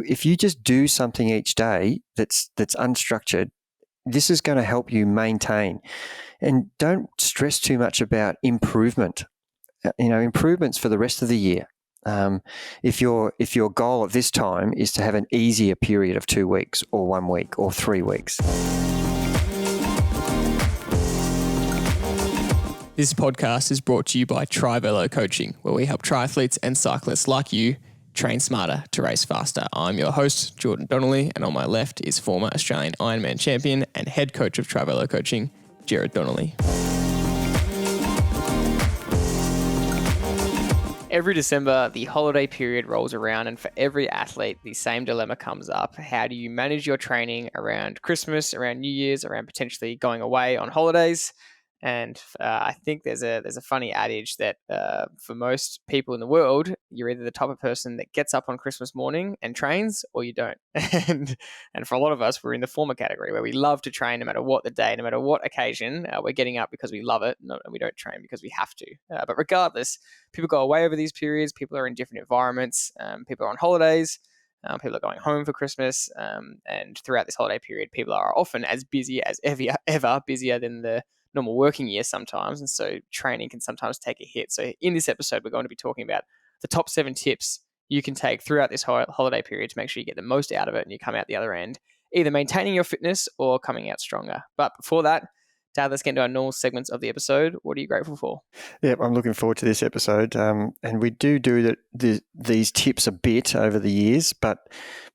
if you just do something each day that's unstructured, this is going to help you maintain. And don't stress too much about improvement. Improvements for the rest of the year. If your goal at this time is to have an easier period of 2 weeks or 1 week or 3 weeks. This podcast is brought to you by Triathlon Coaching, where we help triathletes and cyclists like you train smarter to race faster. I'm your host, Jordan Donnelly, and on my left is former Australian Ironman Champion and head coach of Triathlon Coaching, Gerard Donnelly. Every December, the holiday period rolls around, and for every athlete, the same dilemma comes up. How do you manage your training around Christmas, around New Year's, around potentially going away on holidays? And I think there's a funny adage that for most people in the world, you're either the type of person that gets up on Christmas morning and trains, or you don't. And for a lot of us, we're in the former category where we love to train no matter what the day, no matter what occasion. We're getting up because we love it, and we don't train because we have to. But regardless, people go away over these periods. People are in different environments. People are on holidays. People are going home for Christmas. And throughout this holiday period, people are often as busy as ever busier than the normal working year sometimes, and so training can sometimes take a hit. So in this episode, we're going to be talking about the top 7 tips you can take throughout this holiday period to make sure you get the most out of it and you come out the other end either maintaining your fitness or coming out stronger. But before that, Dad, let's get into our normal segments of the episode. What are you grateful for? Yeah, I'm looking forward to this episode. And we do these tips a bit over the years, but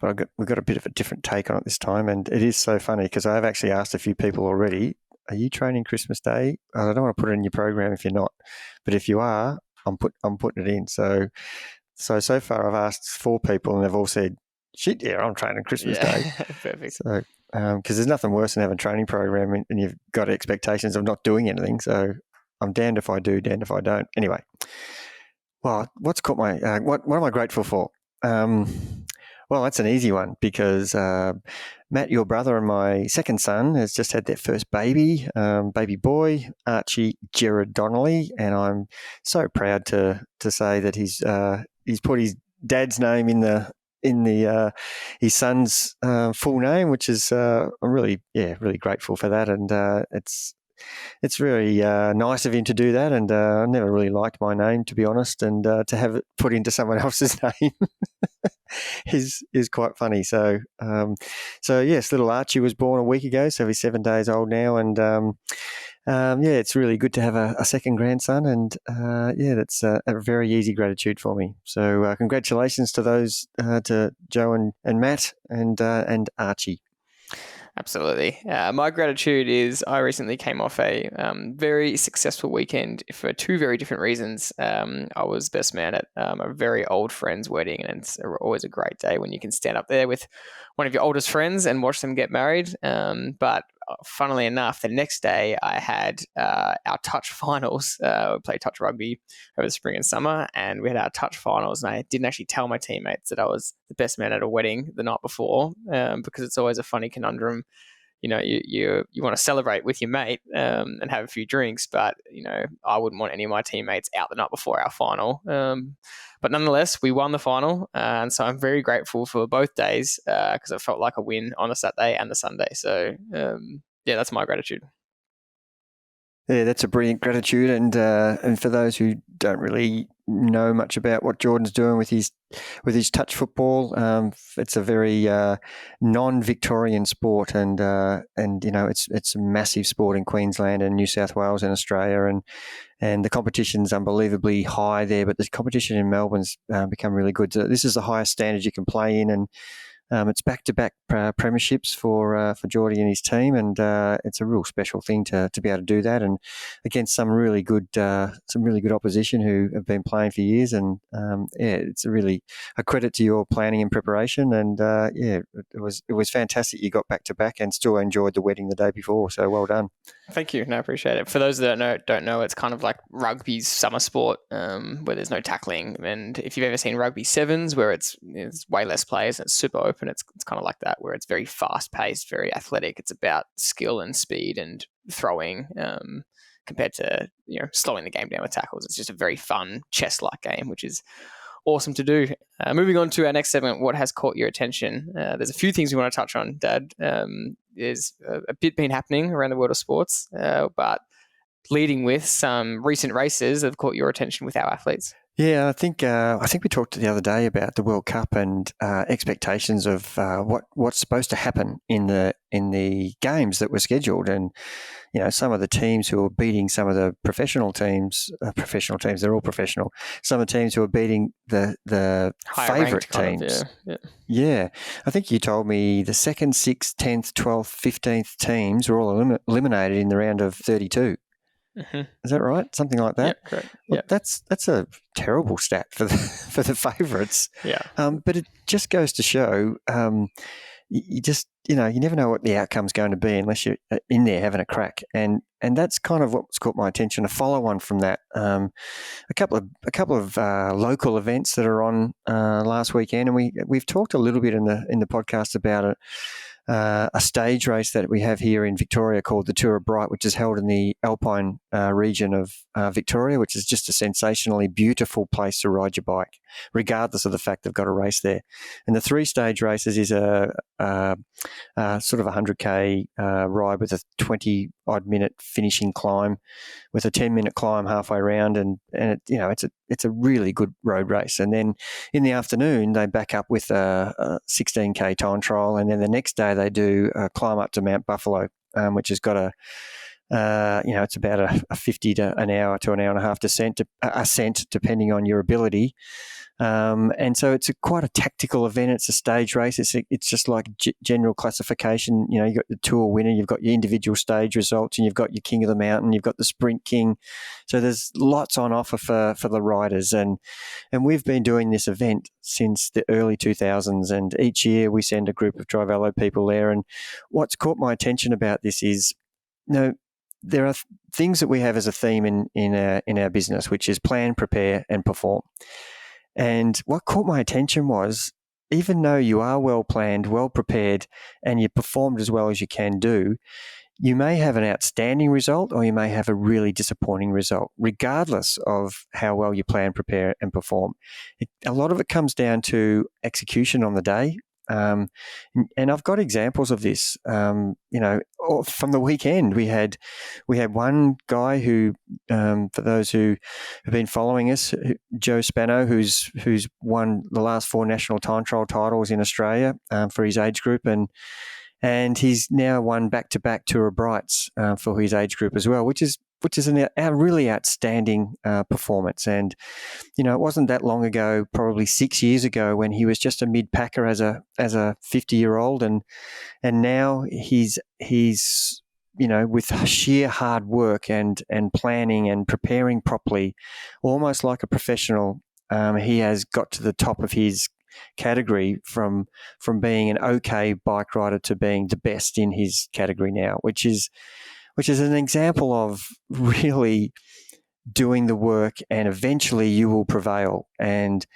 we've got a bit of a different take on it this time. And it is so funny because I've actually asked a few people already, are you training Christmas Day? I don't want to put it in your program if you're not, but if you are, I'm putting it in. So far I've asked 4 people and they've all said, shit, yeah, I'm training Christmas Day. Perfect. So, because there's nothing worse than having a training program and you've got expectations of not doing anything. So I'm damned if I do, damned if I don't. Anyway, well, what's caught my, what am I grateful for? Well, that's an easy one because Matt, your brother, and my second son has just had their first baby boy, Archie Gerard Donnelly, and I'm so proud to say that he's put his dad's name in his son's full name, which is I'm really grateful for that, and it's really nice of him to do that, and I never really liked my name, to be honest, and to have it put into someone else's name is quite funny. So yes, little Archie was born a week ago, so he's 7 days old now, and it's really good to have a second grandson, and that's a very easy gratitude for me. So congratulations to those to Joe and Matt and Archie. Absolutely. My gratitude is I recently came off a very successful weekend for 2 very different reasons. I was best man at a very old friend's wedding, and it's always a great day when you can stand up there with one of your oldest friends and watch them get married. But funnily enough, the next day I had our touch finals. We played touch rugby over the spring and summer, and we had our touch finals, and I didn't actually tell my teammates that I was the best man at a wedding the night before, because it's always a funny conundrum. You know, you want to celebrate with your mate and have a few drinks, but I wouldn't want any of my teammates out the night before our final. But nonetheless, we won the final, and so I'm very grateful for both days because it felt like a win on the Saturday and the Sunday. So that's my gratitude. Yeah, that's a brilliant gratitude, and for those who don't really know much about what Jordan's doing with his touch football, it's a very non-Victorian sport, and it's a massive sport in Queensland and New South Wales and Australia, and the competition's unbelievably high there, but the competition in Melbourne's become really good. So this is the highest standard you can play in, and it's back-to-back premierships for Jordy and his team, and it's a real special thing to be able to do that, and against some really good opposition who have been playing for years, and it's really a credit to your planning and preparation, and it was fantastic. You got back-to-back and still enjoyed the wedding the day before, so well done. Thank you. No, I appreciate it. For those that don't know, it's kind of like rugby's summer sport, where there's no tackling. And if you've ever seen rugby sevens, where it's way less players and it's super open, it's kind of like that, where it's very fast paced, very athletic. It's about skill and speed and throwing, compared to slowing the game down with tackles. It's just a very fun chess-like game, which is awesome to do. Moving on to our next segment, what has caught your attention? There's a few things we want to touch on, Dad. There's a bit been happening around the world of sports, but leading with some recent races that have caught your attention with our athletes. Yeah, I think we talked the other day about the World Cup and expectations of what's supposed to happen in the games that were scheduled, and some of the teams who are beating some of the professional teams, they're all professional. Some of the teams who are beating the favourite teams. Yeah, I think you told me the 2nd, 6th, 10th, 12th, 15th teams were all eliminated in the round of 32. Mm-hmm. Is that right? Something like that? Yeah, correct. Well, that's a terrible stat for the favourites. Yeah. But it just goes to show you never know what the outcome's going to be unless you're in there having a crack. And that's kind of what's caught my attention. A follow-on from that, a couple of local events that are on last weekend, and we've talked a little bit in the podcast about it. A stage race that we have here in Victoria called the Tour of Bright, which is held in the Alpine region of Victoria, which is just a sensationally beautiful place to ride your bike, regardless of the fact they've got a race there. And the 3-stage races is a sort of 100k ride with a 20-odd minute finishing climb, with a 10-minute climb halfway around, and it's a really good road race. And then in the afternoon they back up with a 16k time trial, and then the next day they do a climb up to Mount Buffalo, which has got it's about a 50 to an hour to an hour and a half ascent, depending on your ability. And so it's quite a tactical event. It's a stage race. It's just like general classification. You've got the tour winner, you've got your individual stage results, and you've got your king of the mountain, you've got the sprint king. So there's lots on offer for the riders. And we've been doing this event since the early 2000s. And each year we send a group of Trivelo people there. And what's caught my attention about this is, there are things that we have as a theme in our business, which is plan, prepare, and perform. And what caught my attention was, even though you are well planned, well prepared, and you performed as well as you can do, you may have an outstanding result or you may have a really disappointing result, regardless of how well you plan, prepare, and perform. A lot of it comes down to execution on the day. And I've got examples of this. From the weekend, we had one guy who, for those who have been following us, Joe Spano, who's won the last 4 national time trial titles in Australia for his age group, and he's now won back-to-back Tour of Brights for his age group as well, which is a really outstanding performance. And it wasn't that long ago, probably 6 years ago, when he was just a mid-packer as a 50-year-old, and now he's with sheer hard work and planning and preparing properly, almost like a professional. He has got to the top of his category from being an okay bike rider to being the best in his category now, which is an example of really doing the work, and eventually you will prevail. And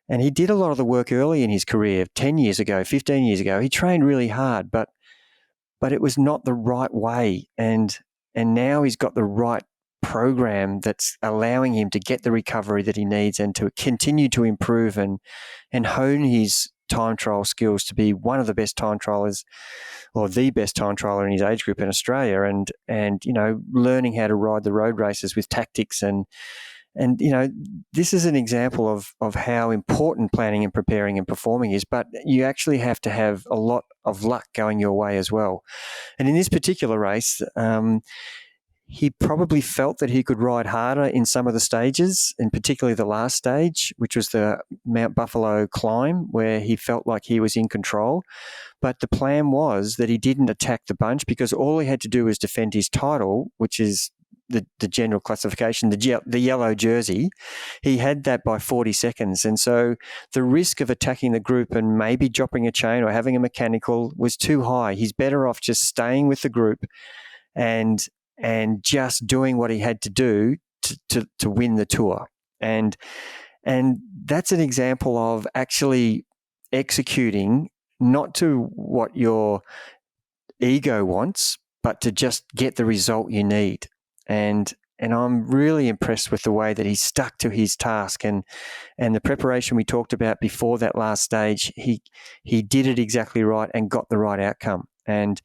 he did a lot of the work early in his career, 10 years ago, 15 years ago. He trained really hard, but it was not the right way. And now he's got the right program that's allowing him to get the recovery that he needs and to continue to improve and hone his time trial skills to be one of the best time trialers, or the best time trialer in his age group in Australia, and learning how to ride the road races with tactics, and this is an example of how important planning and preparing and performing is, but you actually have to have a lot of luck going your way as well. And in this particular race, he probably felt that he could ride harder in some of the stages, and particularly the last stage, which was the Mount Buffalo climb, where he felt like he was in control. But the plan was that he didn't attack the bunch, because all he had to do was defend his title, which is the general classification, the yellow jersey. He had that by 40 seconds. And so the risk of attacking the group and maybe dropping a chain or having a mechanical was too high. He's better off just staying with the group and just doing what he had to do to win the tour. And that's an example of actually executing not to what your ego wants, but to just get the result you need. And I'm really impressed with the way that he stuck to his task and the preparation we talked about before that last stage. He did it exactly right and got the right outcome. And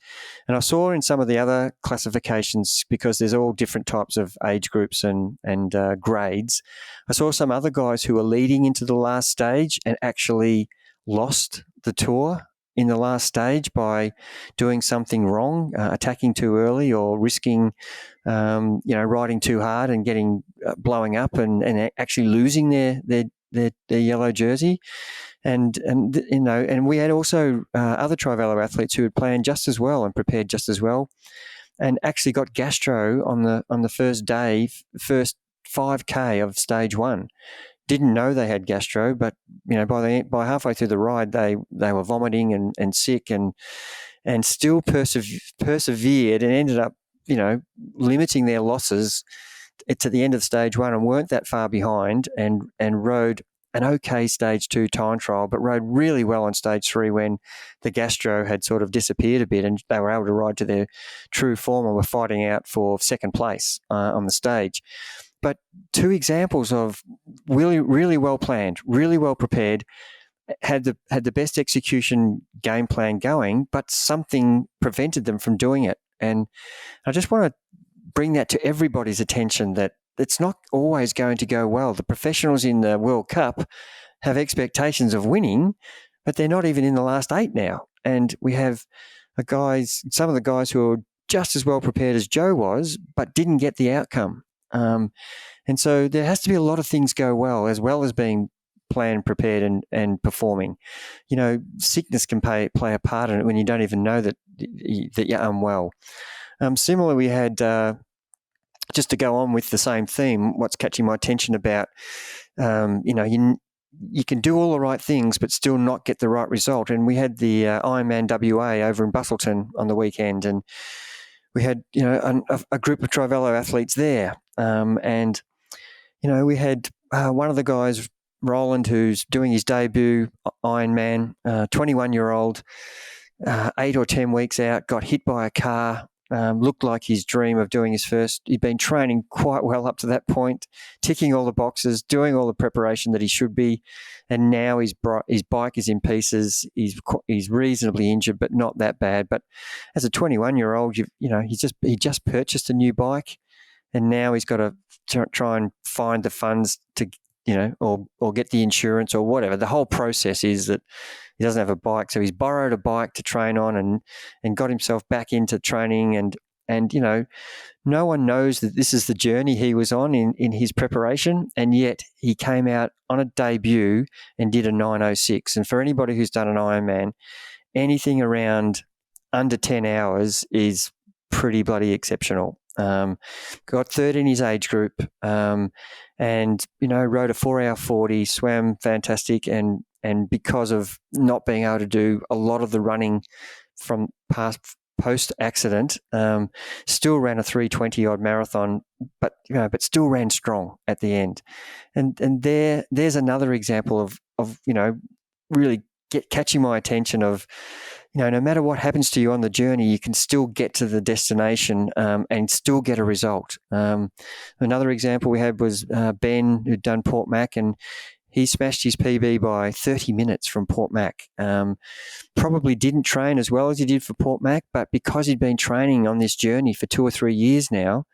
I saw in some of the other classifications, because there's all different types of age groups and grades, I saw some other guys who were leading into the last stage and actually lost the tour in the last stage by doing something wrong, attacking too early or risking, riding too hard and getting blowing up and actually losing their yellow jersey. And we had also other Trivelo athletes who had planned just as well and prepared just as well, and actually got gastro on the first day, first 5K of stage one. Didn't know they had gastro, but by halfway through the ride, they were vomiting and sick and still persevered and ended up limiting their losses to the end of stage one and weren't that far behind and rode an okay stage two time trial, but rode really well on stage three when the gastro had sort of disappeared a bit and they were able to ride to their true form and were fighting out for second place on the stage. But two examples of really, really well planned, really well prepared, had the best execution game plan going, but something prevented them from doing it. And I just want to bring that to everybody's attention that it's not always going to go well. The professionals in the World Cup have expectations of winning, but they're not even in the last 8 now. And we have some of the guys who are just as well prepared as Joe was, but didn't get the outcome. And so there has to be a lot of things go well as being planned, prepared, and performing. Sickness can play a part in it when you don't even know that you're unwell. Similarly, we had, just to go on with the same theme, what's catching my attention about, you can do all the right things but still not get the right result. And we had the Ironman WA over in Bustleton on the weekend, and we had a group of Trivelo athletes there, and we had one of the guys, Roland, who's doing his debut Ironman, 21-year-old, 8 or 10 weeks out, got hit by a car. Looked like his dream of doing his first. He'd been training quite well up to that point, ticking all the boxes, doing all the preparation that he should be, and now his bike is in pieces. He's reasonably injured, but not that bad. But as a 21-year-old, he just purchased a new bike, and now he's got to try and find the funds to or get the insurance or whatever. The whole process is that he doesn't have a bike, so he's borrowed a bike to train on and got himself back into training. And no one knows that this is the journey he was on in his preparation, and yet he came out on a debut and did a 9:06. And for anybody who's done an Ironman, anything around under 10 hours is pretty bloody exceptional. Got third in his age group, and rode a 4-hour 40, swam fantastic, and because of not being able to do a lot of the running from post accident, still ran a 3:20 odd marathon, but still ran strong at the end. And there's another example of really catching my attention of, no matter what happens to you on the journey, you can still get to the destination and still get a result. Another example we had was Ben, who'd done Port Mac, and he smashed his PB by 30 minutes from Port Mac. Probably didn't train as well as he did for Port Mac, but because he'd been training on this journey for 2 or 3 years now,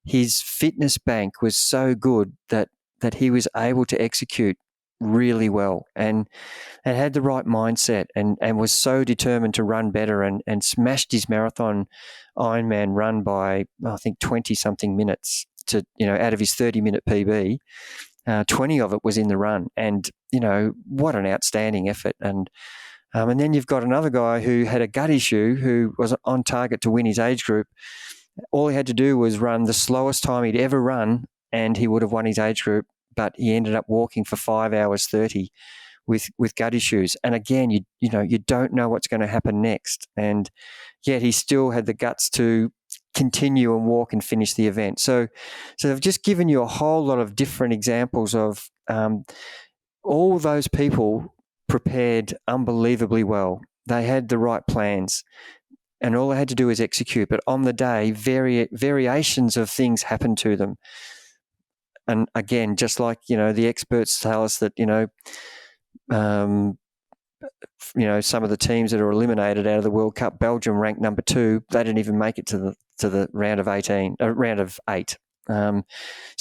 his fitness bank was so good that he was able to execute really well and had the right mindset and was so determined to run better and smashed his marathon Ironman run by, I think, 20-something minutes to, out of his 30-minute PB. 20 of it was in the run, and what an outstanding effort. And then you've got another guy who had a gut issue, who was on target to win his age group. All he had to do was run the slowest time he'd ever run, and he would have won his age group. But he ended up walking for 5 hours 30 with gut issues. And again, you don't know what's going to happen next, and yet he still had the guts to continue and walk and finish the event. So I've just given you a whole lot of different examples of all those people prepared unbelievably well. They had the right plans. and all they had to do is execute. But on the day, variations of things happened to them. And again, just like, the experts tell us that, some of the teams that are eliminated out of the World Cup, Belgium ranked number 2. They didn't even make it to the round of 8. So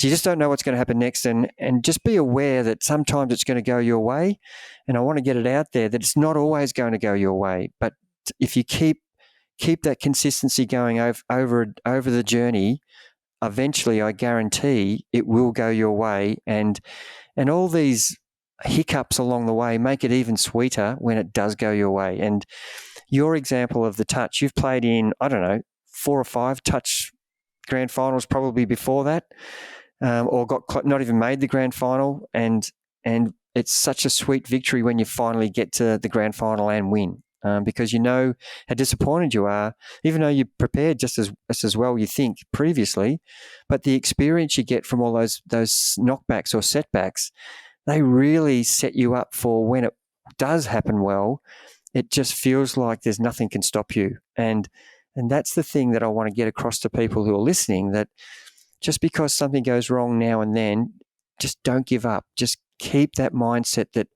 you just don't know what's going to happen next, and just be aware that sometimes it's going to go your way. And I want to get it out there that it's not always going to go your way. But if you keep that consistency going over the journey, eventually, I guarantee it will go your way. And all these hiccups along the way make it even sweeter when it does go your way. And your example of the touch, you've played in, I don't know, 4 or 5 touch grand finals probably before that, or not even made the grand final. And it's such a sweet victory when you finally get to the grand final and win. Because you know how disappointed you are, even though you prepared just as well you think previously, but the experience you get from all those knockbacks or setbacks, they really set you up for when it does happen well. It just feels like there's nothing can stop you, and that's the thing that I want to get across to people who are listening, that just because something goes wrong now and then, just don't give up. Just keep that mindset that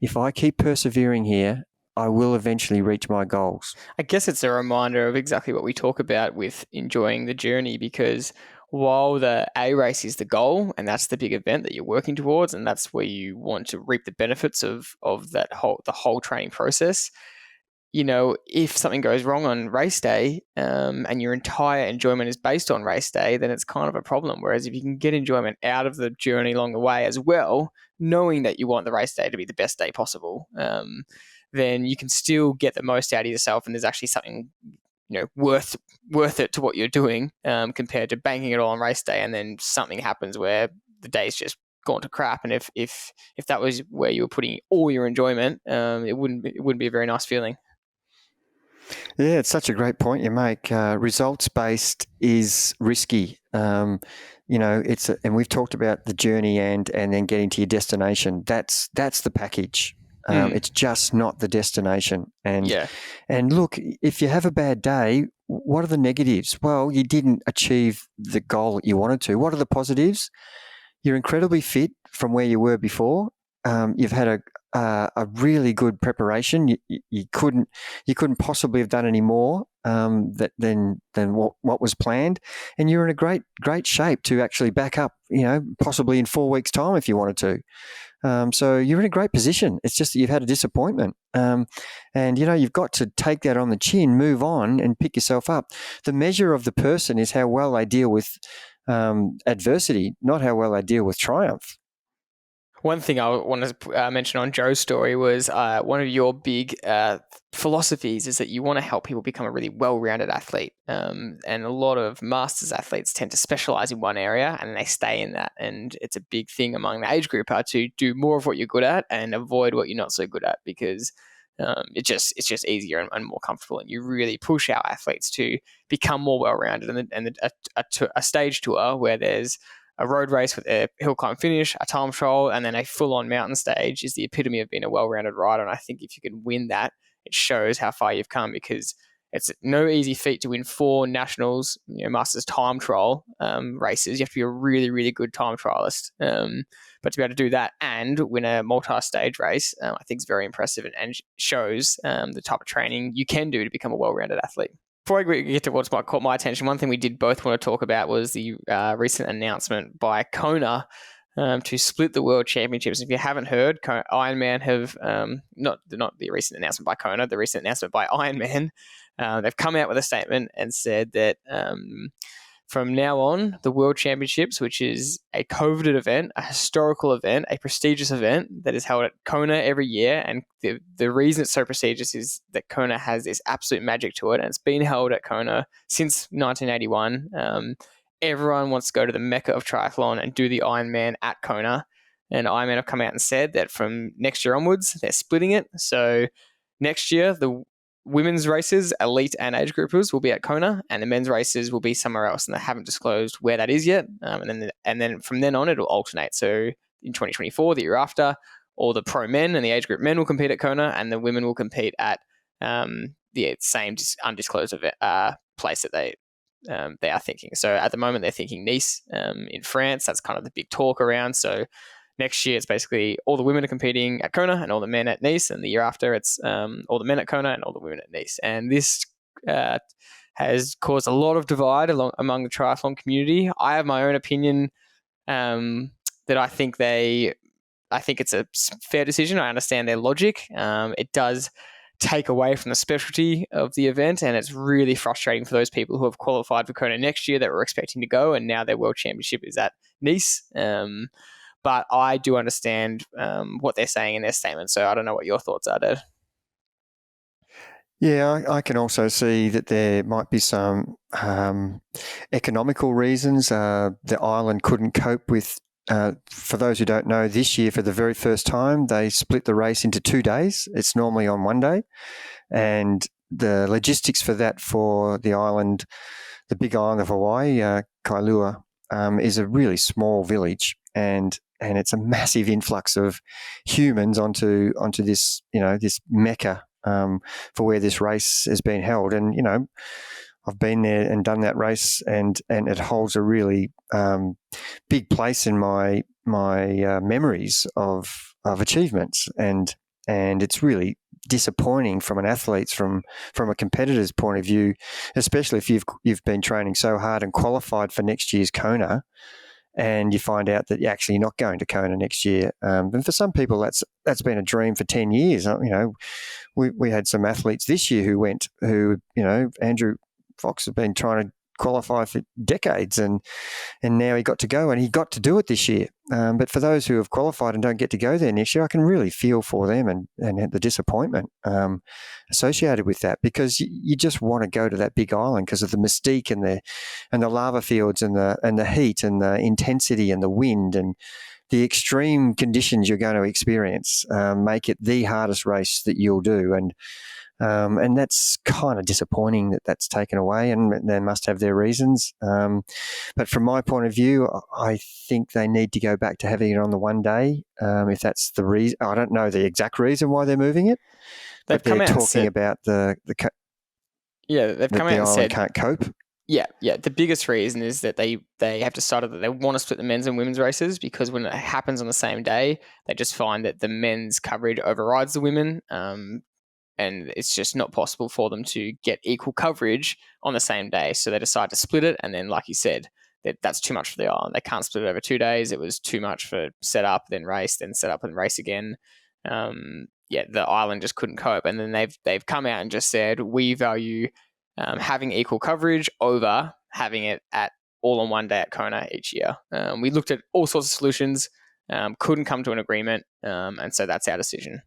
if I keep persevering here, I will eventually reach my goals. I guess it's a reminder of exactly what we talk about with enjoying the journey, because while the A race is the goal and that's the big event that you're working towards, and that's where you want to reap the benefits of the whole training process, if something goes wrong on race day, and your entire enjoyment is based on race day, then it's kind of a problem. Whereas if you can get enjoyment out of the journey along the way as well, knowing that you want the race day to be the best day possible, then you can still get the most out of yourself, and there's actually something worth it to what you're doing, compared to banking it all on race day and then something happens where the day's just gone to crap. And if that was where you were putting all your enjoyment, it wouldn't be a very nice feeling. Yeah, it's such a great point you make. Results based is risky. And we've talked about the journey and then getting to your destination. That's the package. It's just not the destination. And look, if you have a bad day, what are the negatives? Well, you didn't achieve the goal that you wanted to. What are the positives? You're incredibly fit from where you were before. You've had a really good preparation. You couldn't possibly have done any more than what was planned, and you're in a great shape to actually back up. Possibly in 4 weeks' time if you wanted to. So you're in a great position. It's just that you've had a disappointment, and you've got to take that on the chin, move on, and pick yourself up. The measure of the person is how well they deal with adversity, not how well they deal with triumph. One thing I wanted to mention on Joe's story was one of your big philosophies is that you want to help people become a really well-rounded athlete. And a lot of masters athletes tend to specialize in one area and they stay in that. And it's a big thing among the age group to do more of what you're good at and avoid what you're not so good at, because it's just easier and more comfortable. And you really push our athletes to become more well-rounded. And a stage tour where there's a road race with a hill climb finish, a time trial, and then a full-on mountain stage is the epitome of being a well-rounded rider. And I think if you can win that, it shows how far you've come, because it's no easy feat to win 4 nationals, masters time trial races. You have to be a really, really good time trialist. But to be able to do that and win a multi-stage race, I think is very impressive and shows the type of training you can do to become a well-rounded athlete. Before I get to what's caught my attention, one thing we did both want to talk about was the recent announcement by Kona to split the World Championships. If you haven't heard, Ironman have, not the recent announcement by Kona, the recent announcement by Ironman, they've come out with a statement and said that from now on, the World Championships, which is a coveted event, a historical event, a prestigious event that is held at Kona every year. And the reason it's so prestigious is that Kona has this absolute magic to it. And it's been held at Kona since 1981. Everyone wants to go to the Mecca of triathlon and do the Ironman at Kona. And Ironman have come out and said that from next year onwards, they're splitting it. So next year, the women's races, elite and age groupers, will be at Kona, and the men's races will be somewhere else, and they haven't disclosed where that is yet. And then from then on, it'll alternate. So in 2024, the year after, all the pro men and the age group men will compete at Kona, and the women will compete at same undisclosed place that they are thinking. So at the moment they're thinking Nice in France. That's kind of the big talk around. So next year it's basically all the women are competing at Kona and all the men at Nice, and the year after it's all the men at Kona and all the women at Nice. And this has caused a lot of divide among the triathlon community. I have my own opinion that I think it's a fair decision. I understand their logic. It does take away from the specialty of the event, and it's really frustrating for those people who have qualified for Kona next year that were expecting to go, and now their world championship is at Nice. But I do understand what they're saying in their statement, so I don't know what your thoughts are, Dad. Yeah, I can also see that there might be some economical reasons. The island couldn't cope with, for those who don't know, this year for the very first time, they split the race into 2 days. It's normally on one day. And the logistics for that for the island, the big island of Hawaii, Kailua, is a really small village. And it's a massive influx of humans onto this, this mecca for where this race has been held. And, I've been there and done that race, and it holds a really big place in my memories of achievements. And it's really disappointing from an athlete's, from a competitor's point of view, especially if you've been training so hard and qualified for next year's Kona, and you find out that you're actually not going to Kona next year. And for some people, that's been a dream for 10 years. We had some athletes this year who Andrew Fox has been trying to qualify for decades, and now he got to go, and he got to do it this year. But for those who have qualified and don't get to go there next year, I can really feel for them and the disappointment associated with that, because you just want to go to that big island because of the mystique and the lava fields and the heat and the intensity and the wind and the extreme conditions you're going to experience make it the hardest race that you'll do. And that's kind of disappointing that that's taken away, and they must have their reasons. But from my point of view, I think they need to go back to having it on the one day. If that's the reason, I don't know the exact reason why they're moving it. They've come out talking and said, about they've come out and said can't cope. Yeah. The biggest reason is that they have decided that they want to split the men's and women's races, because when it happens on the same day, they just find that the men's coverage overrides the women. And it's just not possible for them to get equal coverage on the same day. So they decide to split it. And then, like you said, that's too much for the island. They can't split it over 2 days. It was too much for set up, then race, then set up and race again. The island just couldn't cope. And then they've come out and just said, we value having equal coverage over having it at all on one day at Kona each year. We looked at all sorts of solutions, couldn't come to an agreement. And so that's our decision.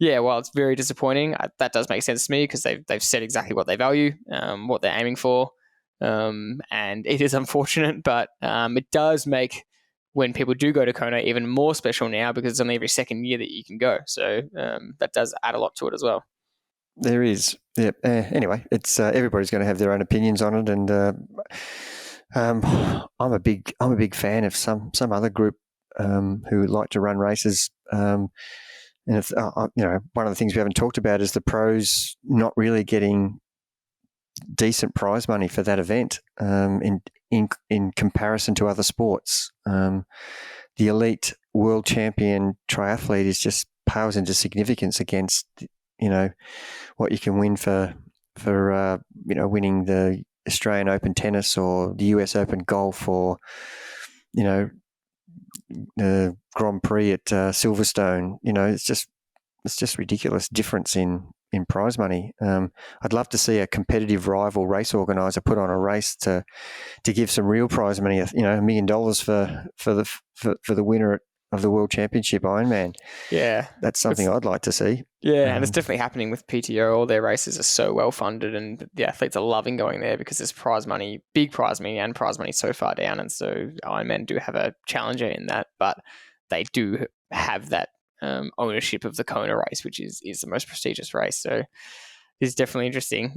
Yeah, while it's very disappointing, that does make sense to me, because they've said exactly what they value, what they're aiming for, and it is unfortunate, but it does make, when people do go to Kona, even more special now, because it's only every second year that you can go. So that does add a lot to it as well. There is, yeah. Anyway, it's everybody's going to have their own opinions on it, and I'm a big fan of some other group who like to run races. And if one of the things we haven't talked about is the pros not really getting decent prize money for that event in comparison to other sports. The elite world champion triathlete is just pales into significance against what you can win for winning the Australian Open tennis or the US Open golf, or the Grand Prix at Silverstone. It's just ridiculous difference in prize money. I'd love to see a competitive rival race organizer put on a race to give some real prize money. $1 million for the winner of the World Championship Ironman. Yeah, that's something I'd like to see. Yeah, and it's definitely happening with PTO. All their races are so well funded, and the athletes are loving going there because there's prize money, big prize money, and prize money so far down. And so Ironman do have a challenger in that, but they do have that ownership of the Kona race, which is the most prestigious race. So it's definitely interesting.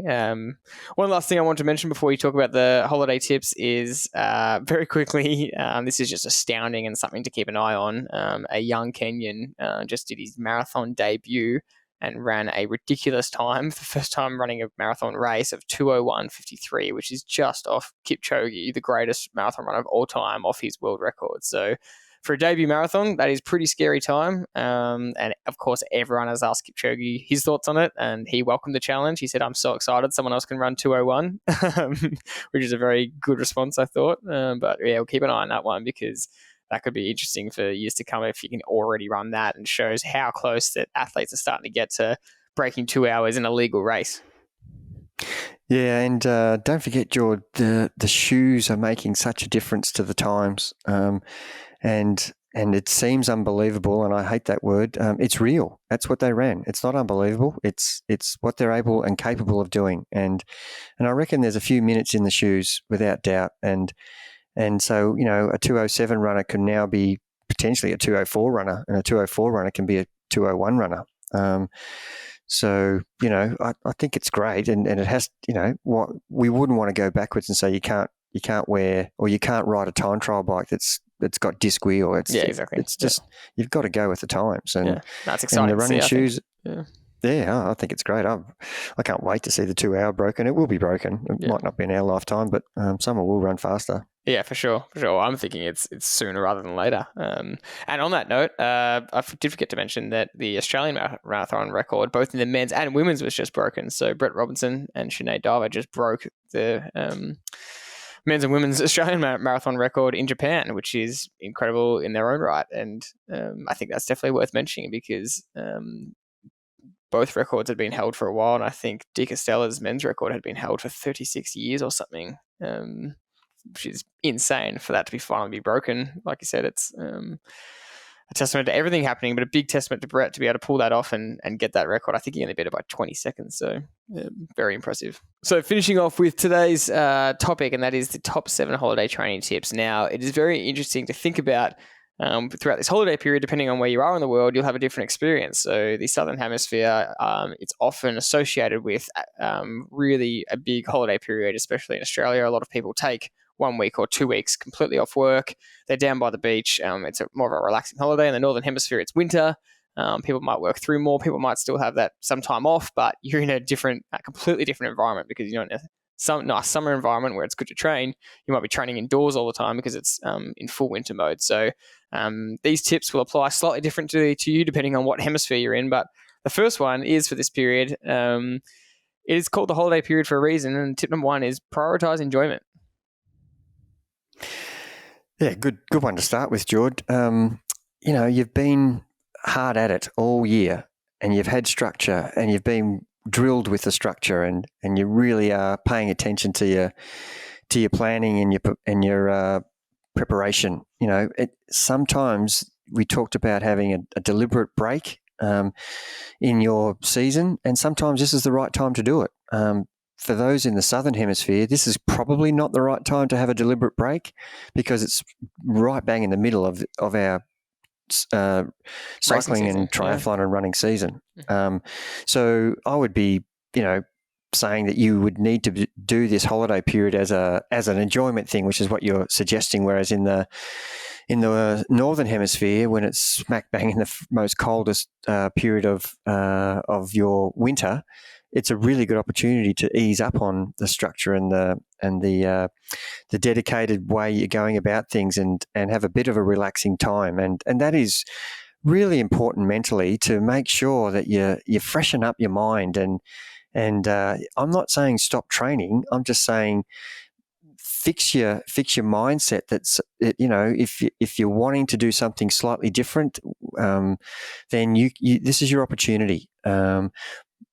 One last thing I want to mention before we talk about the holiday tips is very quickly, this is just astounding and something to keep an eye on. A young Kenyan just did his marathon debut and ran a ridiculous time for the first time running a marathon race of 2:01:53, which is just off Kipchoge, the greatest marathon runner of all time, off his world record. So for a debut marathon, that is pretty scary time. And of course, everyone has asked Kipchoge his thoughts on it, and he welcomed the challenge. He said, "I'm so excited someone else can run 2:01," which is a very good response, I thought. But yeah, we'll keep an eye on that one, because that could be interesting for years to come if you can already run that, and shows how close that athletes are starting to get to breaking 2 hours in a legal race. Yeah, and don't forget, George, the shoes are making such a difference to the times, and it seems unbelievable, and I hate that word. It's real. That's what they ran. It's not unbelievable. It's what they're able and capable of doing, and I reckon there's a few minutes in the shoes without doubt, and so, a 2:07 runner can now be potentially a 2:04 runner, and a 2:04 runner can be a 2:01 runner. So, I think it's great, and it has, what we wouldn't want to go backwards and say you can't wear, or you can't ride a time trial bike that's got disc wheel. Exactly. It's just, you've got to go with the times, and that's exciting. And the running shoes. Yeah, I think it's great. I can't wait to see the 2 hour broken. It will be broken. It might not be in our lifetime, but someone will run faster. Yeah, for sure. I'm thinking it's sooner rather than later. And on that note, I did forget to mention that the Australian marathon record, both in the men's and women's, was just broken. So Brett Robinson and Sinead Diver just broke the men's and women's Australian marathon record in Japan, which is incredible in their own right. And I think that's definitely worth mentioning, because both records had been held for a while, and I think De Castella's men's record had been held for 36 years or something, which is insane for that to be finally be broken. Like you said, it's a testament to everything happening, but a big testament to Brett to be able to pull that off and get that record. I think he only beat it by 20 seconds, so very impressive. So finishing off with today's topic, and that is the top 7 holiday training tips. Now, it is very interesting to think about throughout this holiday period. Depending on where you are in the world, you'll have a different experience. So the Southern Hemisphere, it's often associated with really a big holiday period, especially in Australia. A lot of people take 1 week or 2 weeks completely off work. They're down by the beach. It's more of a relaxing holiday. In the Northern Hemisphere, it's winter. People might work through more. People might still have that some time off, but you're in a completely different environment, because you're in some nice summer environment where it's good to train. You might be training indoors all the time because it's in full winter mode. So these tips will apply slightly different to you depending on what hemisphere you're in. But the first one is for this period. It is called the holiday period for a reason. And tip number 1 is prioritise enjoyment. Yeah, good one to start with, Jordy. You've been hard at it all year, and you've had structure, and you've been drilled with the structure, and you really are paying attention to your planning and your preparation. Sometimes we talked about having a deliberate break in your season, and sometimes this is the right time to do it. For those in the Southern Hemisphere, this is probably not the right time to have a deliberate break, because it's right bang in the middle of our cycling and triathlon and running season. So I would be, saying that you would need to do this holiday period as an enjoyment thing, which is what you're suggesting. Whereas in the Northern Hemisphere, when it's smack bang in the most coldest period of your winter, it's a really good opportunity to ease up on the structure and the dedicated way you're going about things, and have a bit of a relaxing time. And that is really important mentally, to make sure that you freshen up your mind. And I'm not saying stop training. I'm just saying fix your mindset. That's, if you're wanting to do something slightly different, then you this is your opportunity.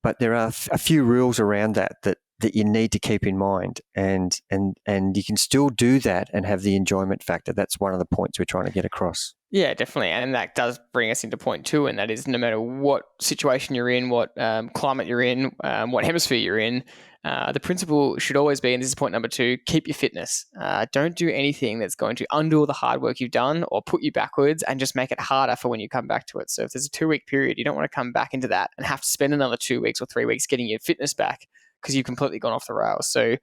But there are a few rules around that you need to keep in mind, and you can still do that and have the enjoyment factor. That's one of the points we're trying to get across. Yeah, definitely. And that does bring us into point 2, and that is, no matter what situation you're in, what climate you're in, what hemisphere you're in, the principle should always be, and this is point number 2, keep your fitness. Don't do anything that's going to undo all the hard work you've done or put you backwards and just make it harder for when you come back to it. So if there's a 2-week period, you don't want to come back into that and have to spend another 2 weeks or 3 weeks getting your fitness back because you've completely gone off the rails. So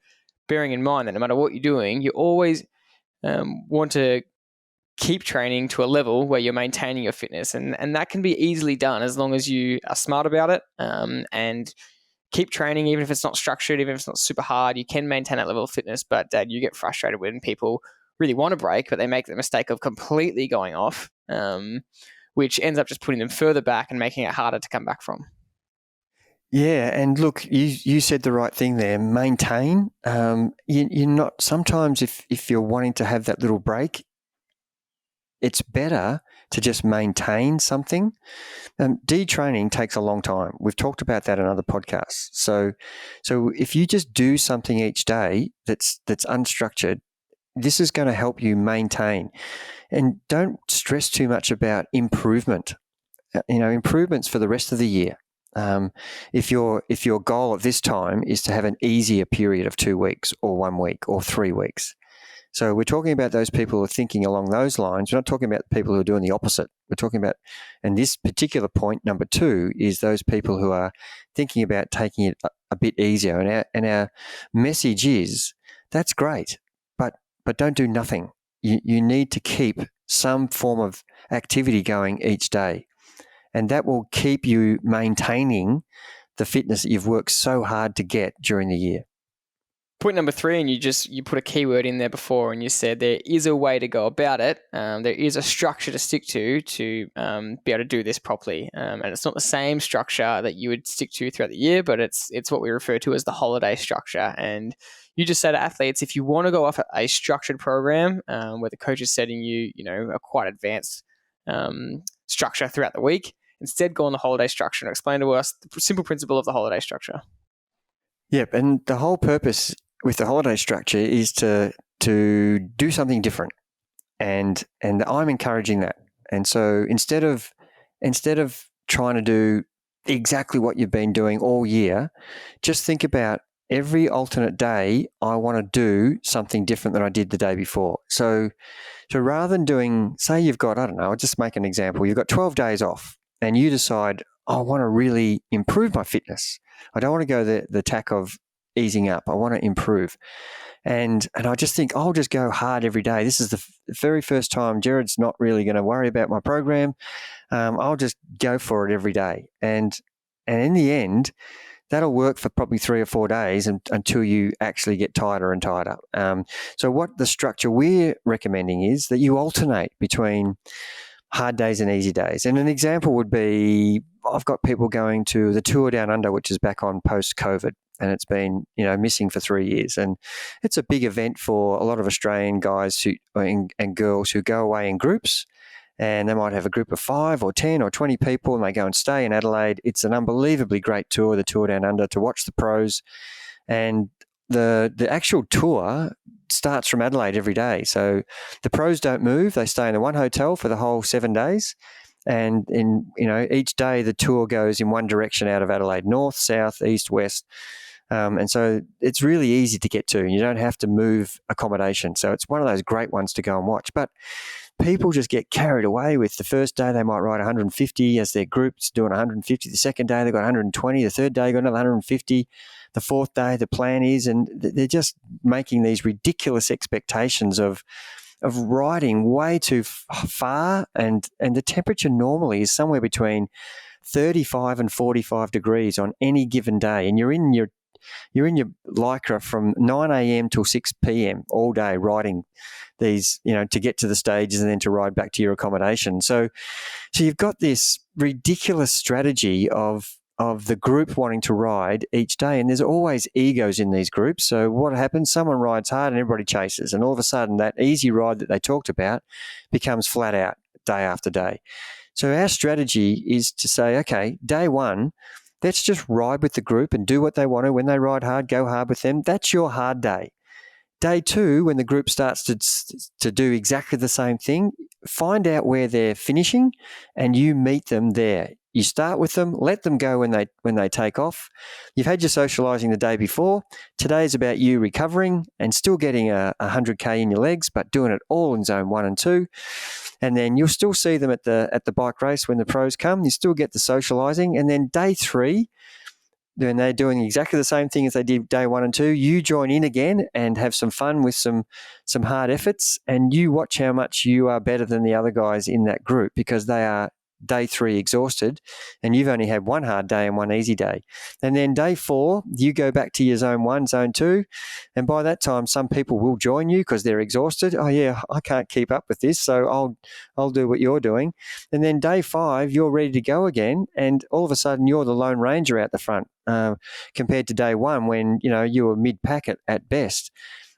bearing in mind that no matter what you're doing, you always want to keep training to a level where you're maintaining your fitness. And that can be easily done as long as you are smart about it, and keep training, even if it's not structured, even if it's not super hard. You can maintain that level of fitness. But Dad, you get frustrated when people really want to break, but they make the mistake of completely going off, which ends up just putting them further back and making it harder to come back from. Yeah, and look, you said the right thing there. Maintain. You're not, sometimes if you're wanting to have that little break, it's better to just maintain something. Detraining takes a long time. We've talked about that in other podcasts. So if you just do something each day that's unstructured, this is going to help you maintain. And don't stress too much about improvement. Improvements for the rest of the year. If your goal at this time is to have an easier period of 2 weeks or 1 week or 3 weeks. So we're talking about those people who are thinking along those lines. We're not talking about the people who are doing the opposite. We're talking about, and this particular point, number 2, is those people who are thinking about taking it a bit easier. And our message is, that's great, but don't do nothing. You need to keep some form of activity going each day. And that will keep you maintaining the fitness that you've worked so hard to get during the year. Point number 3, and you put a keyword in there before, and you said there is a way to go about it. There is a structure to stick to be able to do this properly. And it's not the same structure that you would stick to throughout the year, but it's what we refer to as the holiday structure. And you just say to athletes, if you want to go off a structured program where the coach is setting you, a quite advanced structure throughout the week, instead go on the holiday structure and explain to us the simple principle of the holiday structure. Yep, and the whole purpose with the holiday structure is to do something different, and I'm encouraging that. And so instead of trying to do exactly what you've been doing all year, just think about every alternate day. I want to do something different than I did the day before. So rather than doing, say you've got, I don't know, I'll just make an example. You've got 12 days off, and you decide, I want to really improve my fitness. I don't want to go the tack of easing up. I want to improve. And I just think I'll just go hard every day. This is the very first time Gerard's not really going to worry about my program. I'll just go for it every day. And in the end, that'll work for probably 3 or 4 days until you actually get tighter and tighter. So what the structure we're recommending is that you alternate between hard days and easy days. And an example would be, I've got people going to the Tour Down Under, which is back on post-COVID, and it's been, missing for 3 years. And it's a big event for a lot of Australian guys and girls who go away in groups, and they might have a group of 5 or 10 or 20 people, and they go and stay in Adelaide. It's an unbelievably great tour, the Tour Down Under, to watch the pros. And the actual tour starts from Adelaide every day. So the pros don't move. They stay in the one hotel for the whole 7 days. And each day the tour goes in one direction out of Adelaide: north, south, east, west. And so it's really easy to get to. You don't have to move accommodation. So it's one of those great ones to go and watch. But people just get carried away with the first day. They might ride 150 as their group's doing 150. The second day they've got 120. The third day they've got another 150. The fourth day the plan is, and they're just making these ridiculous expectations of riding way too far. And the temperature normally is somewhere between 35 and 45 degrees on any given day. And you're in your Lycra from 9 a.m. till 6 p.m. all day riding these, to get to the stages and then to ride back to your accommodation. So you've got this ridiculous strategy of the group wanting to ride each day, and there's always egos in these groups. So what happens? Someone rides hard and everybody chases, and all of a sudden that easy ride that they talked about becomes flat out day after day. So our strategy is to say, okay, day 1, let's just ride with the group and do what they want to. When they ride hard, go hard with them. That's your hard day. Day 2, when the group starts to do exactly the same thing, find out where they're finishing and you meet them there. You start with them, let them go when they take off. You've had your socialising the day before. Today's about you recovering and still getting 100K in your legs, but doing it all in zone 1 and 2. And then you'll still see them at the bike race when the pros come. You still get the socialising. And then day 3, when they're doing exactly the same thing as they did day 1 and 2, you join in again and have some fun with some hard efforts, and you watch how much you are better than the other guys in that group, because they are day 3 exhausted and you've only had one hard day and one easy day. And then day 4, you go back to your zone 1, zone 2, and by that time some people will join you because they're exhausted. Oh yeah, I can't keep up with this, so I'll do what you're doing. And then day 5, you're ready to go again, and all of a sudden you're the Lone Ranger out the front, compared to day 1 when you were mid-pack at best.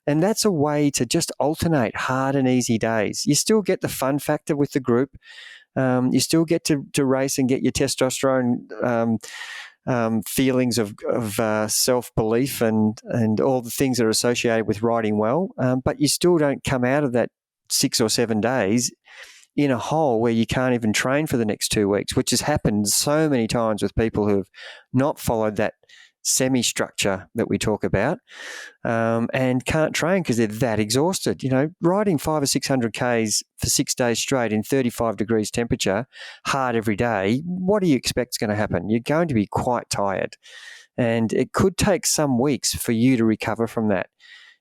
And that's a way to just alternate hard and easy days. You still get the fun factor with the group. You still get to race and get your testosterone feelings of self-belief and all the things that are associated with riding well. But you still don't come out of that 6 or 7 days in a hole where you can't even train for the next 2 weeks, which has happened so many times with people who have not followed that semi-structure that we talk about, and can't train because they're that exhausted. Riding 500 or 600 Ks for 6 days straight in 35 degrees temperature, hard every day, what do you expect is going to happen? You're going to be quite tired, and it could take some weeks for you to recover from that.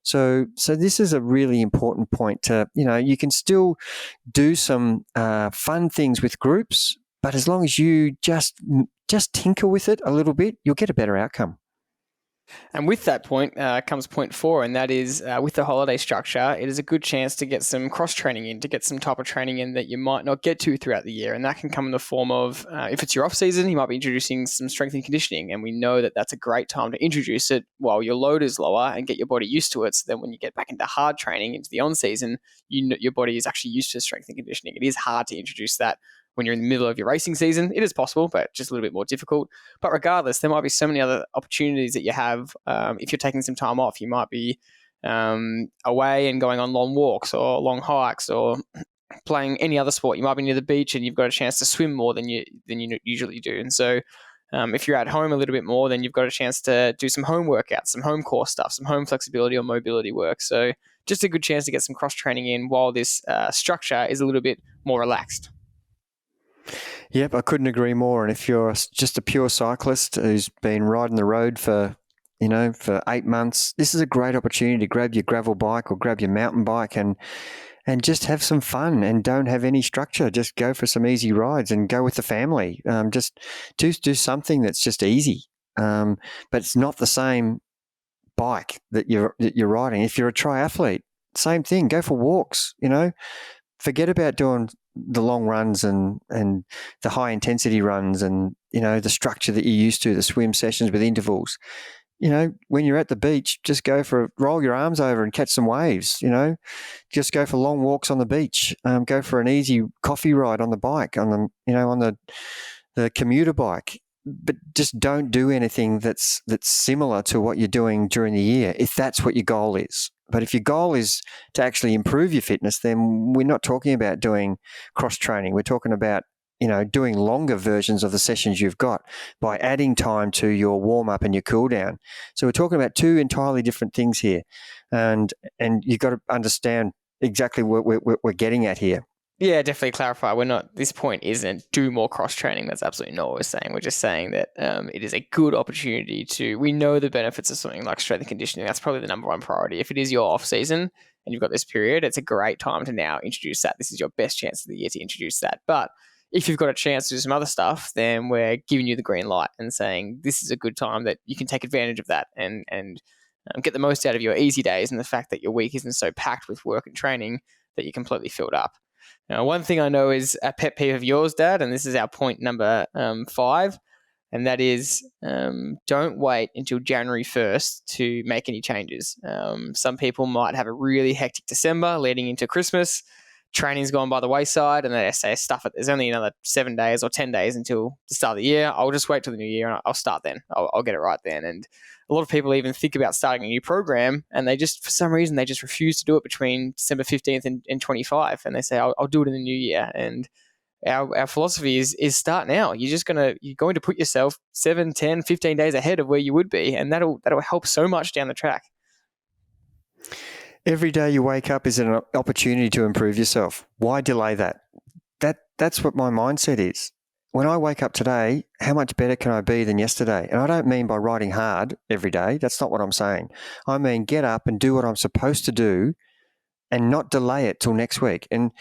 So this is a really important point to, you can still do some fun things with groups, but as long as you just tinker with it a little bit, you'll get a better outcome. And with that point comes point 4, and that is with the holiday structure, it is a good chance to get some cross-training in, to get some type of training in that you might not get to throughout the year. And that can come in the form of, if it's your off-season, you might be introducing some strength and conditioning. And we know that that's a great time to introduce it while your load is lower and get your body used to it. So then when you get back into hard training, into the on-season, your body is actually used to strength and conditioning. It is hard to introduce that when you're in the middle of your racing season. It is possible, but just a little bit more difficult. But regardless, there might be so many other opportunities that you have. If you're taking some time off, you might be away and going on long walks or long hikes or playing any other sport. You might be near the beach and you've got a chance to swim more than you usually do. And so if you're at home a little bit more, then you've got a chance to do some home workouts, some home core stuff, some home flexibility or mobility work. So just a good chance to get some cross-training in while this structure is a little bit more relaxed. Yep, I couldn't agree more. And if you're just a pure cyclist who's been riding the road for 8 months, this is a great opportunity to grab your gravel bike or grab your mountain bike and just have some fun and don't have any structure. Just go for some easy rides and go with the family. Just do something that's just easy. But it's not the same bike that you're riding. If you're a triathlete, same thing. Go for walks. Forget about doing the long runs and the high intensity runs and the structure that you're used to, the swim sessions with intervals. When you're at the beach, just roll your arms over and catch some waves. Just go for long walks on the beach. Go for an easy coffee ride on the bike, on the commuter bike. But just don't do anything that's similar to what you're doing during the year, if that's what your goal is. But if your goal is to actually improve your fitness, then we're not talking about doing cross-training. We're talking about, doing longer versions of the sessions you've got by adding time to your warm-up and your cool-down. So we're talking about 2 entirely different things here. And you've got to understand exactly what we're getting at here. Yeah, definitely clarify. This point isn't do more cross-training. That's absolutely not what we're saying. We're just saying that it is a good opportunity we know the benefits of something like strength and conditioning. That's probably the number one priority. If it is your off-season and you've got this period, it's a great time to now introduce that. This is your best chance of the year to introduce that. But if you've got a chance to do some other stuff, then we're giving you the green light and saying this is a good time that you can take advantage of that and get the most out of your easy days and the fact that your week isn't so packed with work and training that you're completely filled up. Now, one thing I know is a pet peeve of yours, Dad, and this is our point number 5, and that is don't wait until January 1st to make any changes. Some people might have a really hectic December leading into Christmas. Training's gone by the wayside, and they say, stuff it. There's only another 7 days or 10 days until the start of the year. I'll just wait till the new year, and I'll start then. I'll get it right then. And a lot of people even think about starting a new program, and they just, for some reason, they just refuse to do it between December 15th and 25. And they say, I'll do it in the new year. And our philosophy is start now. You're going to put yourself 7, 10, 15 days ahead of where you would be, and that'll help so much down the track. Every day you wake up is an opportunity to improve yourself. Why delay that? That's what my mindset is. when I wake up today, how much better can I be than yesterday? And I don't mean by riding hard every day. That's not what I'm saying. I mean, get up and do what I'm supposed to do and not delay it till next week. And,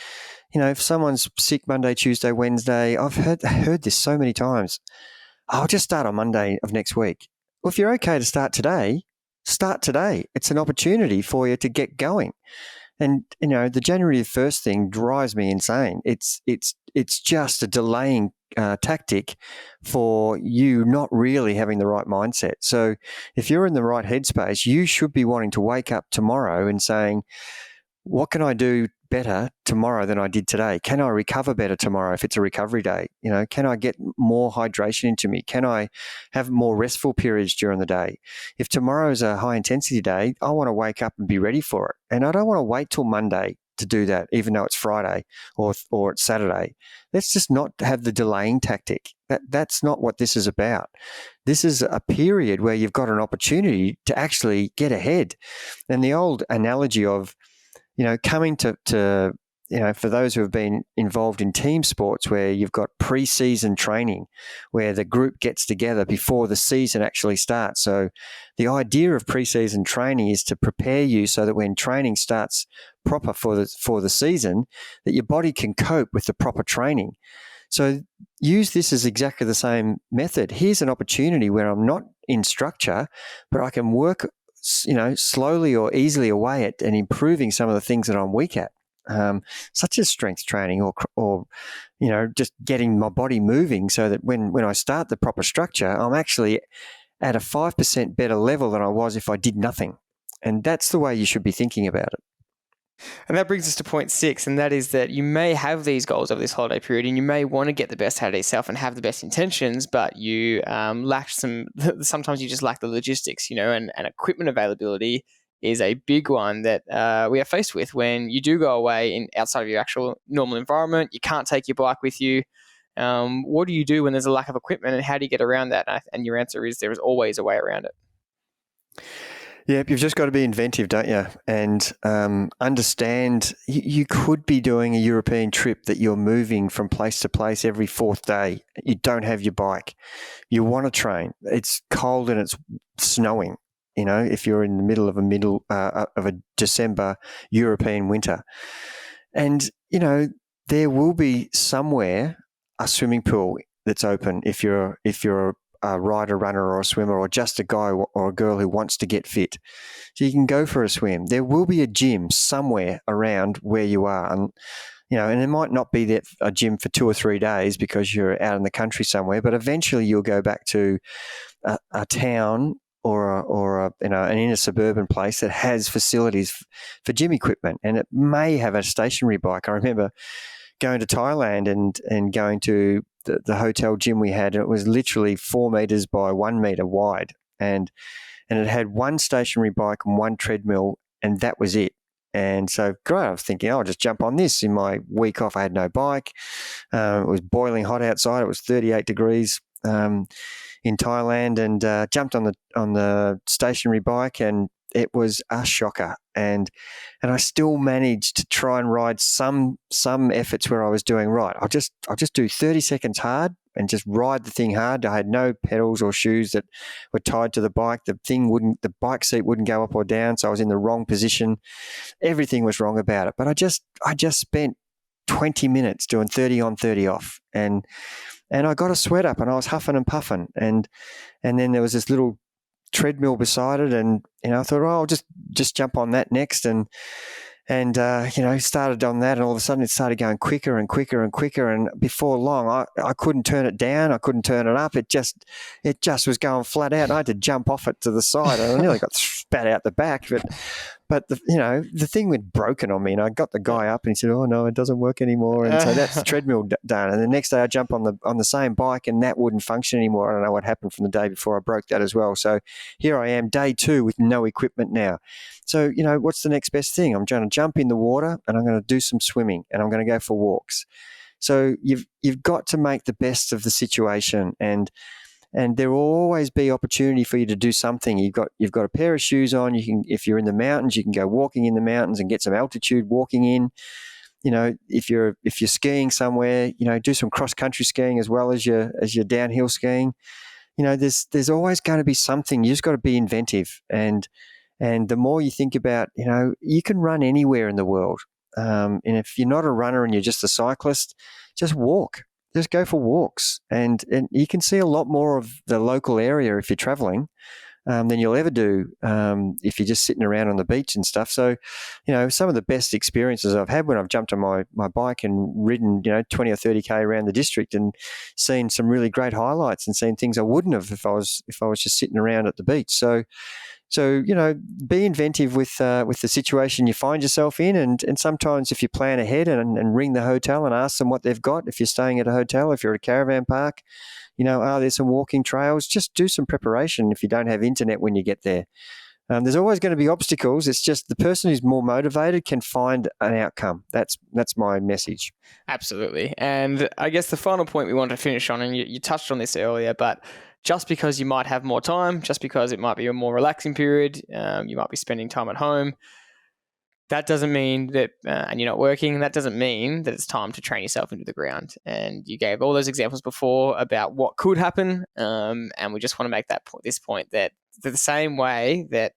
if someone's sick Monday, Tuesday, Wednesday, I've heard this so many times. I'll just start on Monday of next week. Well, if you're okay to start today, start today. It's an opportunity for you to get going. And, the January the 1st thing drives me insane. It's just a delaying tactic for you not really having the right mindset. So if you're in the right headspace, you should be wanting to wake up tomorrow and saying, what can I do better tomorrow than I did today? Can I recover better tomorrow if it's a recovery day? Can I get more hydration into me? Can I have more restful periods during the day? If tomorrow's a high intensity day, I want to wake up and be ready for it. And I don't want to wait till Monday to do that, even though it's Friday or it's Saturday. Let's just not have the delaying tactic. That's not what this is about. This is a period where you've got an opportunity to actually get ahead. And the old analogy of, coming to for those who have been involved in team sports where you've got pre-season training where the group gets together before the season actually starts. So the idea of pre-season training is to prepare you so that when training starts proper for the season, that your body can cope with the proper training. So use this as exactly the same method. Here's an opportunity where I'm not in structure, but I can work slowly or easily away at and improving some of the things that I'm weak at, such as strength training or just getting my body moving so that when I start the proper structure, I'm actually at a 5% better level than I was if I did nothing. And that's the way you should be thinking about it. And that brings us to point 6, and that is that you may have these goals over this holiday period and you may want to get the best out of yourself and have the best intentions, but you sometimes you just lack the logistics, and equipment availability is a big one that we are faced with when you do go away outside of your actual normal environment. You can't take your bike with you. What do you do when there's a lack of equipment, and how do you get around that? And your answer is there is always a way around it. Yeah, you've just got to be inventive, don't you? And understand you could be doing a European trip that you're moving from place to place every 4th day. You don't have your bike. You want to train. It's cold and it's snowing, if you're in the middle of a December European winter. And, there will be somewhere a swimming pool that's open if you're a rider, runner, or a swimmer, or just a guy or a girl who wants to get fit. So you can go for a swim. There will be a gym somewhere around where you are. And, and it might not be a gym for 2 or 3 days because you're out in the country somewhere, but eventually you'll go back to a town or an inner suburban place that has facilities for gym equipment. And it may have a stationary bike. I remember going to Thailand and going to the hotel gym we had, and it was literally 4 meters by 1 meter wide, and it had one stationary bike and one treadmill, and that was it. And so, great, I was thinking, I'll just jump on this. In my week off, I had no bike. It was boiling hot outside. It was 38 degrees in Thailand, and jumped on the stationary bike, and it was a shocker. And I still managed to try and ride some efforts where I was doing right. I'll just do 30 seconds hard and just ride the thing hard. I had no pedals or shoes that were tied to the bike. The bike seat wouldn't go up or down, so I was in the wrong position. Everything was wrong about it. But I just spent 20 minutes doing 30 on, 30 off, and I got a sweat up, and I was huffing and puffing, and then there was this little treadmill beside it, and I thought, I'll just jump on that next, and started on that, and all of a sudden it started going quicker and quicker and quicker, and before long I couldn't turn it down, I couldn't turn it up, it just was going flat out. I had to jump off it to the side, and I nearly got spat out the back, but the thing went broken on me, and I got the guy up, and he said, "Oh no, it doesn't work anymore." And so that's the treadmill done. And the next day I jump on the same bike, and that wouldn't function anymore. I don't know what happened from the day before. I broke that as well. So here I am, day 2 with no equipment now. So what's the next best thing? I'm going to jump in the water, and I'm going to do some swimming, and I'm going to go for walks. So you've got to make the best of the situation, and there will always be opportunity for you to do something. You've got a pair of shoes on. You can, if you're in the mountains, you can go walking in the mountains and get some altitude walking in. if you're skiing somewhere, do some cross country skiing as well as your downhill skiing. There's always going to be something. You just got to be inventive, and the more you think about, you can run anywhere in the world. And if you're not a runner and you're just a cyclist, just walk. Just go for walks, and you can see a lot more of the local area if you're traveling than you'll ever do if you're just sitting around on the beach and stuff. So, some of the best experiences I've had when I've jumped on my bike and ridden, 20 or 30K around the district and seen some really great highlights and seen things I wouldn't have if I was just sitting around at the beach. So be inventive with the situation you find yourself in, and sometimes if you plan ahead and ring the hotel and ask them what they've got, if you're staying at a hotel, if you're at a caravan park, are there some walking trails? Just do some preparation if you don't have internet when you get there. There's always going to be obstacles. It's just the person who's more motivated can find an outcome. That's my message. Absolutely. And I guess the final point we want to finish on, and you touched on this earlier, but just because you might have more time, just because it might be a more relaxing period, you might be spending time at home, that doesn't mean that, and you're not working, that doesn't mean that it's time to train yourself into the ground. And you gave all those examples before about what could happen, and we just want to make this point that the same way that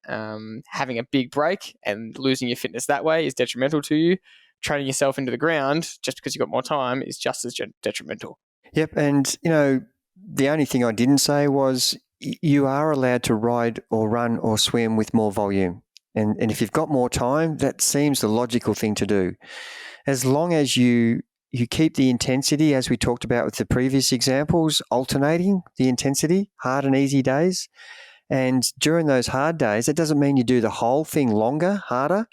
having a big break and losing your fitness that way is detrimental to you, training yourself into the ground just because you've got more time is just as detrimental. Yep, and the only thing I didn't say was you are allowed to ride or run or swim with more volume. And if you've got more time, that seems the logical thing to do. As long as you keep the intensity, as we talked about with the previous examples, alternating the intensity, hard and easy days. And during those hard days, that doesn't mean you do the whole thing longer, harder.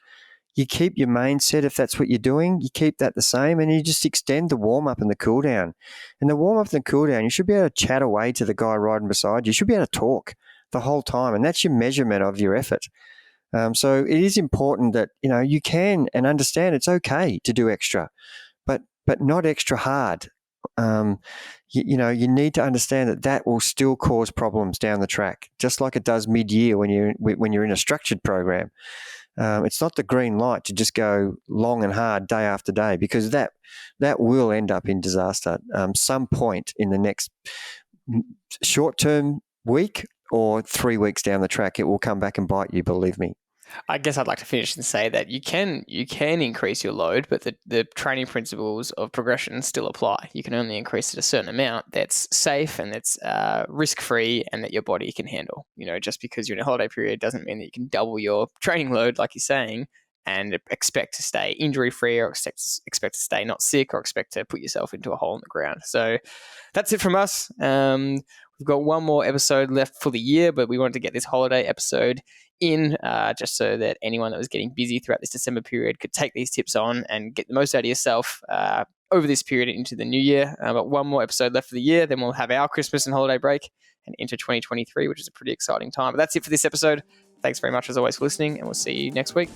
You keep your main set if that's what you're doing. You keep that the same, and you just extend the warm-up and the cool-down. And the warm-up and the cool-down, you should be able to chat away to the guy riding beside you. You should be able to talk the whole time, and that's your measurement of your effort. So it is important that you can and understand it's okay to do extra, but not extra hard. You need to understand that will still cause problems down the track, just like it does mid-year when you're in a structured program. It's not the green light to just go long and hard day after day, because that will end up in disaster some point in the next short-term week or 3 weeks down the track. It will come back and bite you, believe me. I guess I'd like to finish and say that you can increase your load, but the training principles of progression still apply. You can only increase it a certain amount that's safe and that's risk-free and that your body can handle. Just because you're in a holiday period doesn't mean that you can double your training load, like you're saying, and expect to stay injury-free or expect to stay not sick or expect to put yourself into a hole in the ground. So that's it from us. We've got one more episode left for the year, but we wanted to get this holiday episode in just so that anyone that was getting busy throughout this December period could take these tips on and get the most out of yourself over this period into the new year. But one more episode left for the year, then we'll have our Christmas and holiday break and into 2023, which is a pretty exciting time. But that's it for this episode. Thanks very much as always for listening, and we'll see you next week.